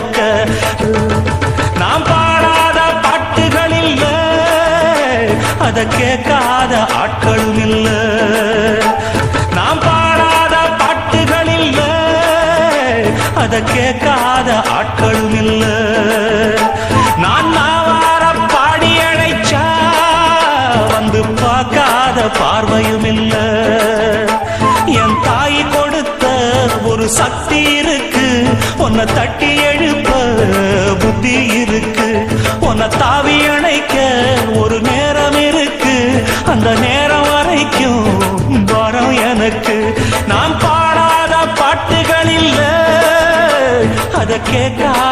உனக்க. நாம் பாடாத பாட்டுகள் இல்ல, அத கேட்காத ஆட்களும் இல்ல. நாம் பாடாத பாட்டுகள் இல்ல, அத கேட்காத ஆட்களும் இல்ல. நான் நாவார பாடி அழைச்சா வந்து பார்க்காத பார்வையும் இல்ல. என் தாய் கொடுத்த ஒரு சக்தி இருக்கு, உன்னை தட்டி எழுப்ப புத்தி இருக்கு. உன்னை தாவி அணைக்க ஒரு நேரம் இருக்கு, அந்த நேரம் வரைக்கும் வரம் எனக்கு. நான் பாடாத பாட்டுகள் இல்ல, அத கேட்காத